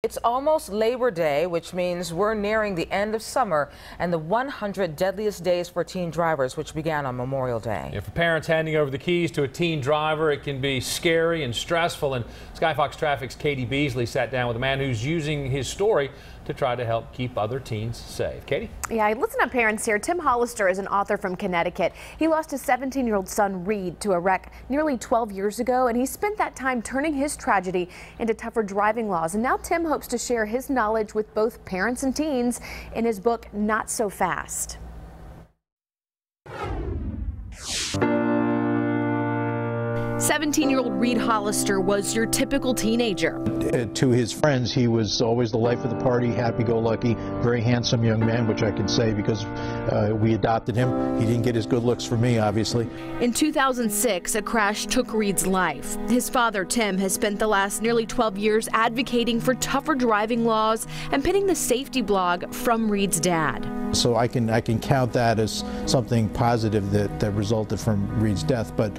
It's almost Labor Day, which means we're nearing the end of summer and the 100 deadliest days for teen drivers, which began on Memorial Day. Yeah, for parents handing over the keys to a teen driver, it can be scary and stressful. And Sky Fox Traffic's Katie Beasley sat down with a man who's using his story to try to help keep other teens safe. Katie? Yeah, listen up, parents here. Tim Hollister is an author from Connecticut. He lost his 17-year-old son, Reed, to a wreck nearly 12 years ago, and he spent that time turning his tragedy into tougher driving laws. And now Tim hopes to share his knowledge with both parents and teens in his book, Not So Fast. 17-year-old Reed Hollister was your typical teenager. To his friends, he was always the life of the party, happy-go-lucky, very handsome young man, which I can say because we adopted him. He didn't get his good looks from me, obviously. In 2006, a crash took Reed's life. His father, Tim, has spent the last nearly 12 years advocating for tougher driving laws and pinning the safety blog from Reed's dad. So I can count that as something positive that resulted from Reed's death, but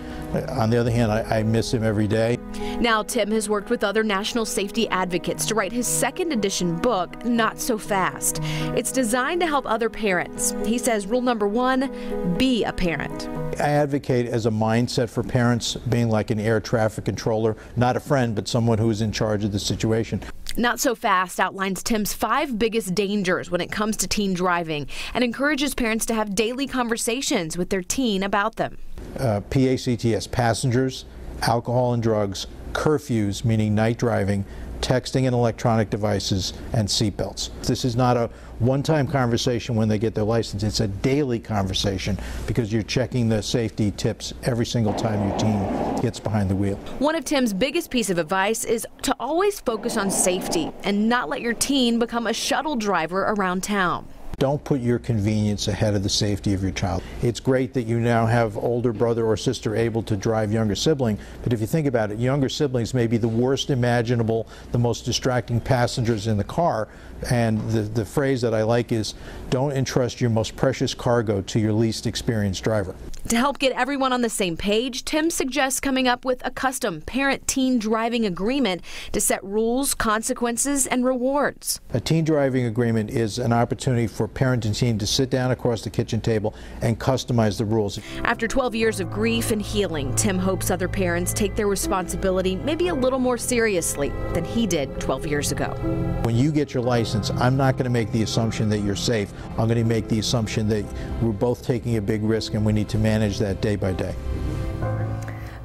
on the other hand, I miss him every day. Now Tim has worked with other national safety advocates to write his second edition book, Not So Fast. It's designed to help other parents. He says rule number one, be a parent. I advocate as a mindset for parents being like an air traffic controller, not a friend, but someone who is in charge of the situation. Not So Fast outlines Tim's 5 biggest dangers when it comes to teen driving and encourages parents to have daily conversations with their teen about them. PACTS, passengers, alcohol and drugs, curfews, meaning night driving, texting and electronic devices, and seatbelts. This is not a one-time conversation when they get their license. It's a daily conversation because you're checking the safety tips every single time your teen gets behind the wheel. One of Tim's biggest piece of advice is to always focus on safety and not let your teen become a shuttle driver around town. Don't put your convenience ahead of the safety of your child. It's great that you now have older brother or sister able to drive younger sibling, but if you think about it, younger siblings may be the worst imaginable, the most distracting passengers in the car, and the phrase that I like is, don't entrust your most precious cargo to your least experienced driver. To help get everyone on the same page, Tim suggests coming up with a custom parent-teen driving agreement to set rules, consequences, and rewards. A teen driving agreement is an opportunity for parent and teen to sit down across the kitchen table and customize the rules. After 12 years of grief and healing, Tim hopes other parents take their responsibility maybe a little more seriously than he did 12 years ago. When you get your license, I'm not going to make the assumption that you're safe. I'm going to make the assumption that we're both taking a big risk and we need to manage that day by day.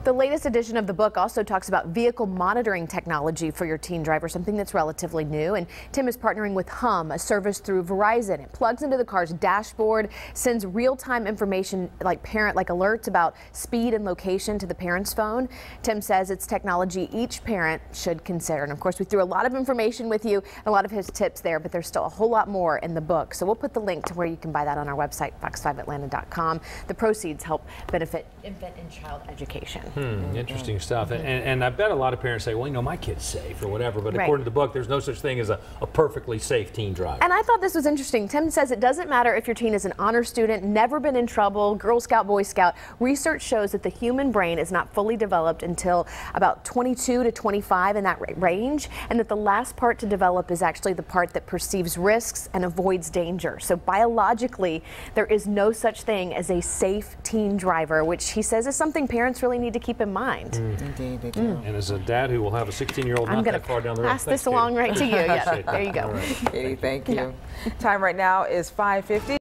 The latest edition of the book also talks about vehicle monitoring technology for your teen driver, something that's relatively new. And Tim is partnering with Hum, a service through Verizon. It plugs into the car's dashboard, sends real-time information like alerts about speed and location to the parent's phone. Tim says it's technology each parent should consider. And of course, we threw a lot of information with you, a lot of his tips there, but there's still a whole lot more in the book. So we'll put the link to where you can buy that on our website, fox5atlanta.com. The proceeds help benefit infant and child education. Interesting stuff. And I bet a lot of parents say, well, you know, my kid's safe or whatever, but according to the book, there's no such thing as a perfectly safe teen driver. And I thought this was interesting. Tim says it doesn't matter if your teen is an honor student, never been in trouble, Girl Scout, Boy Scout. Research shows that the human brain is not fully developed until about 22 to 25 in that range, and that the last part to develop is actually the part that perceives risks and avoids danger. So biologically, there is no such thing as a safe teen driver, which he says is something parents really need to keep in mind. Indeed, they do. And as a dad who will have a 16-year-old not that far down the road, pass this along right to you. Yeah, there you go. Katie, thank you. Time right now is 5:50.